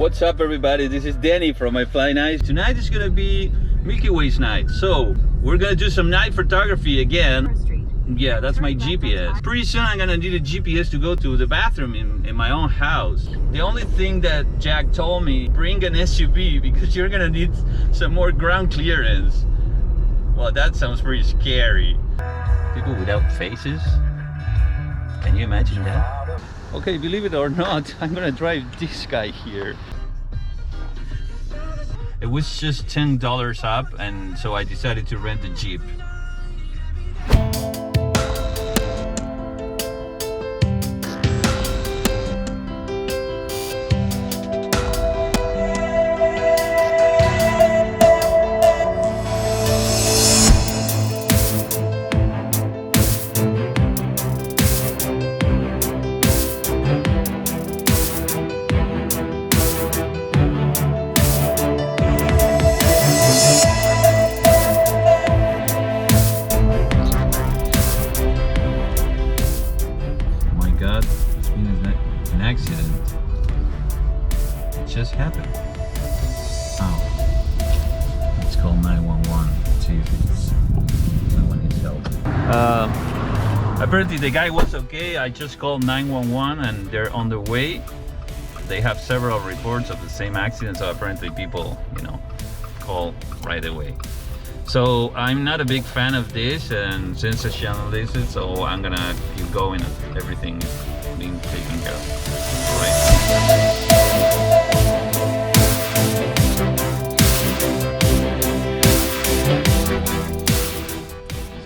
What's up everybody, this is Danny from My Fly Night. Tonight is gonna be Milky Way's night, so we're gonna do some night photography again. Yeah, that's my GPS. Pretty soon I'm gonna need a GPS to go to the bathroom in my own house. The only thing that Jack told me, bring an SUV because you're gonna need some more ground clearance. Well, that sounds pretty scary. People without faces? Can you imagine that? Okay, believe it or not, I'm gonna drive this guy here. It was just $10 up, and so I decided to rent the Jeep. Just happened. Oh, let's call 911. See if it's someone needs help. Apparently the guy was okay. I just called 911 and they're on the way. They have several reports of the same accident, so apparently people, you know, call right away. So I'm not a big fan of this, and sensationalism, so I'm gonna keep going and everything being taken care of. All right.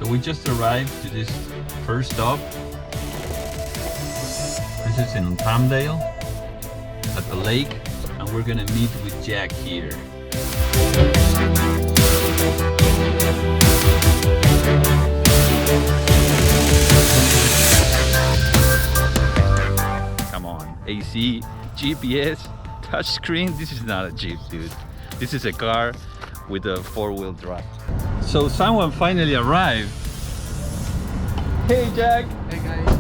We just arrived to this first stop. This is in Palmdale at the lake, and we're gonna meet with Jack here. Come on, AC, GPS, touchscreen. This is not a Jeep, dude. This is a car with a four-wheel drive. So someone finally arrived. Hey Jack! Hey guys!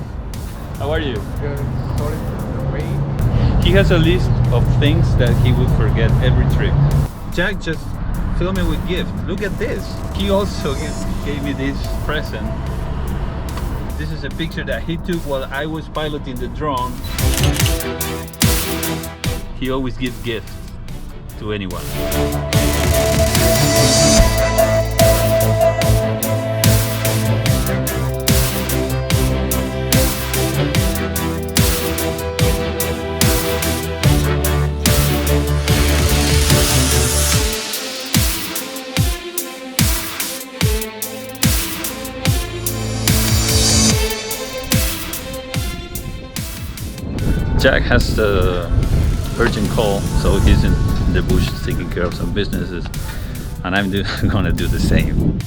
How are you? Good. Sorry for the wait. He has a list of things that he will forget every trip. Jack just filled me with gifts. Look at this. He also gave me this present. This is a picture that he took while I was piloting the drone. He always gives gifts to anyone. Jack has the urgent call, so he's in the bush taking care of some businesses, and I'm gonna do the same.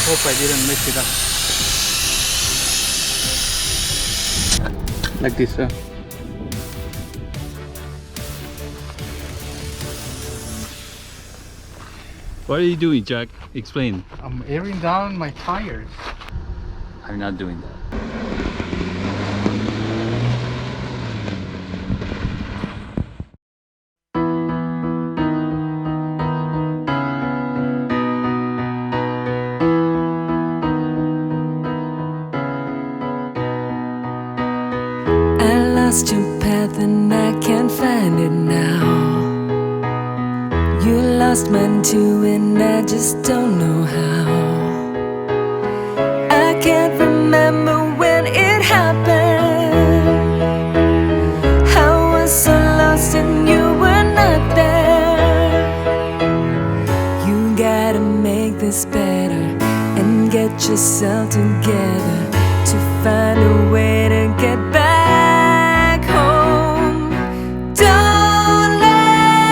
Hope I didn't mess it up. Like this, huh? What are you doing, Jack? Explain. I'm airing down my tires. I'm not doing that. Lost your path and I can't find it now. You lost mine too and I just don't know how. I can't remember when it happened. I was so lost and you were not there. You gotta make this better and get yourself together to find a way to get back home. Don't let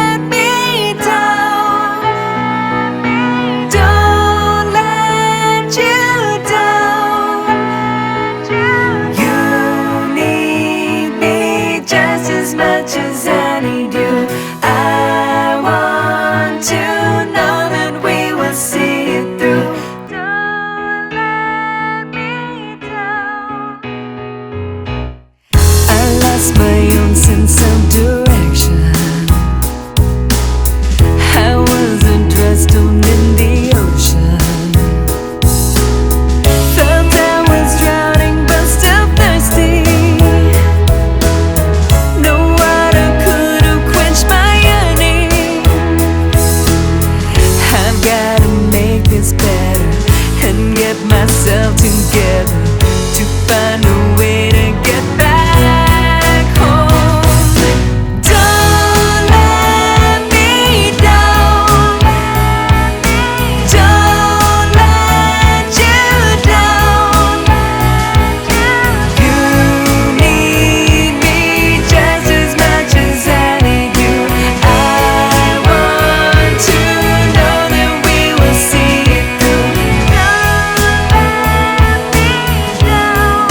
lost my own sense of direction. I was a dry stone in the ocean. Felt I was drowning but still thirsty. No water could have quenched my yearning. I've gotta make this better and get myself together to find a way to get back home. Don't let me down. Don't let you down. You need me just as much as I need you. I want to know that we will see it through. Don't let me down.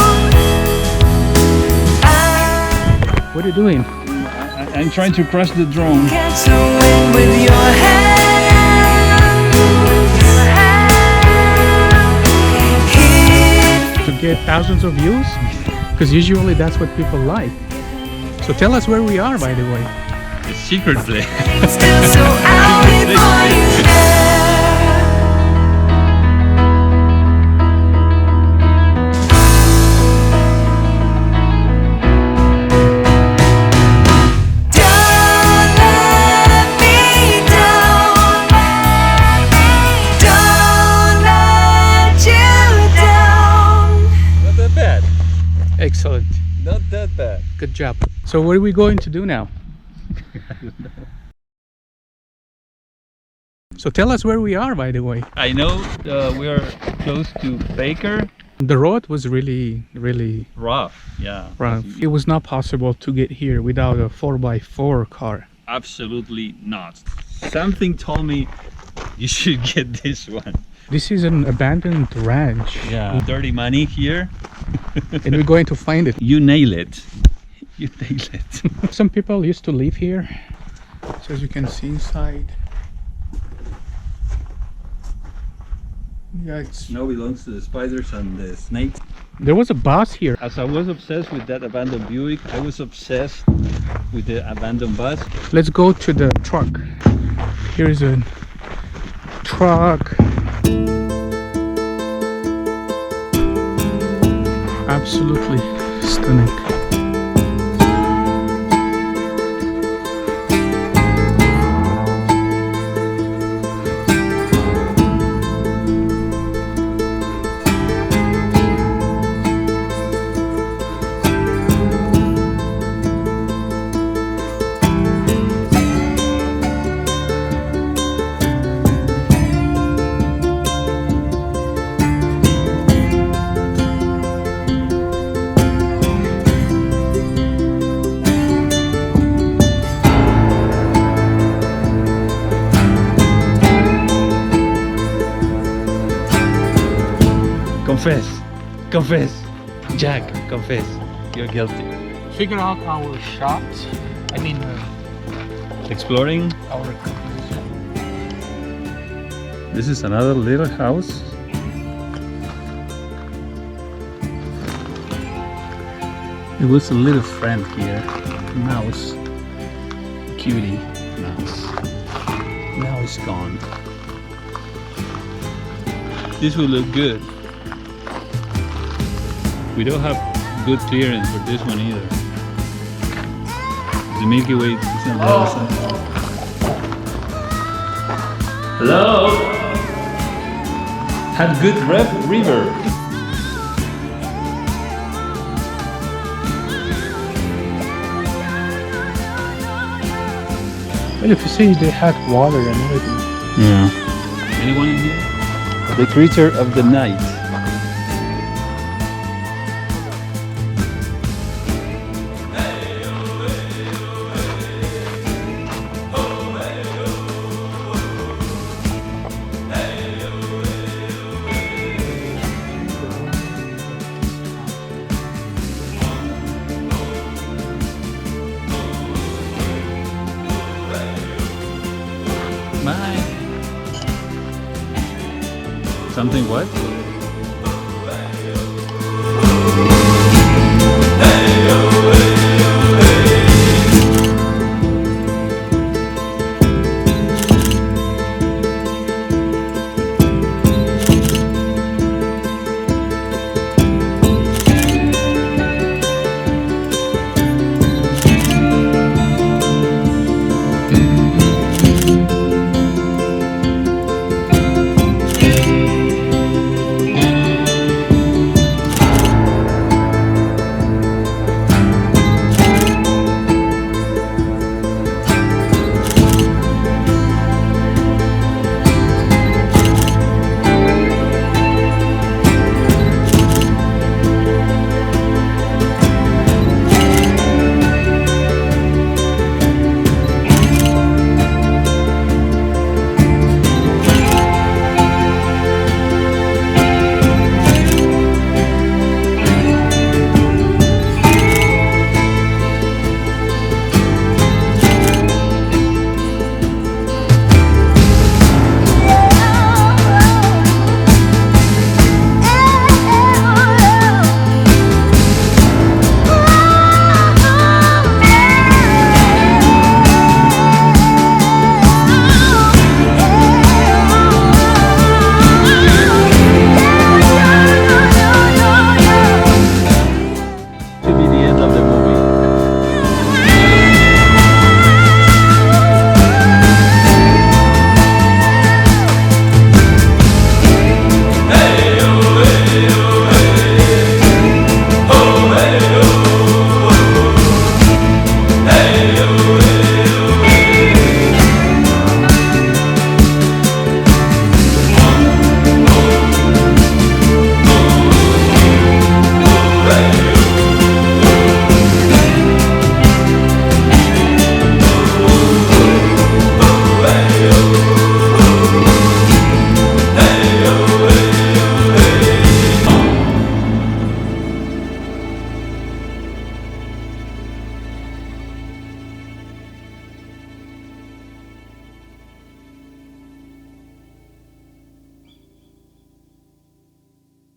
What are you doing? I'm trying to crush the drone. Catch the wind with your hand. To get thousands of views? Because usually that's what people like. So tell us where we are, by the way. It's secret place. Still so I'll wait for you there. Don't let me down. Don't let you down. Not that bad. Excellent. Not that bad. Good job. So what are we going to do now? So tell us where we are, by the way. I know we are close to Baker. The road was really Rough, yeah. rough. It was not possible to get here without a 4x4 car. Absolutely not. Something told me you should get this one. This is an abandoned ranch. Yeah. Dirty money here. And we're going to find it. You nail it. You nail it. Some people used to live here. So as you can see inside. Yeah, it's... Now belongs to the spiders and the snakes. There was a bus here. As I was obsessed with that abandoned Buick, I was obsessed with the abandoned bus. Let's go to the truck. Here is a truck. Absolutely stunning. Confess. Jack, confess. You're guilty. Figure out our shots. I mean, Exploring. our composition. This is another little house. It was a little friend here. Mouse. Cutie mouse. Now it's gone. This will look good. We don't have good clearance for this one either. The Milky Way is on the other side. Hello? Had good reverb. Well, if you see, they had water and everything. Yeah. Anyone in here? The creature of the night. Bye. Something what?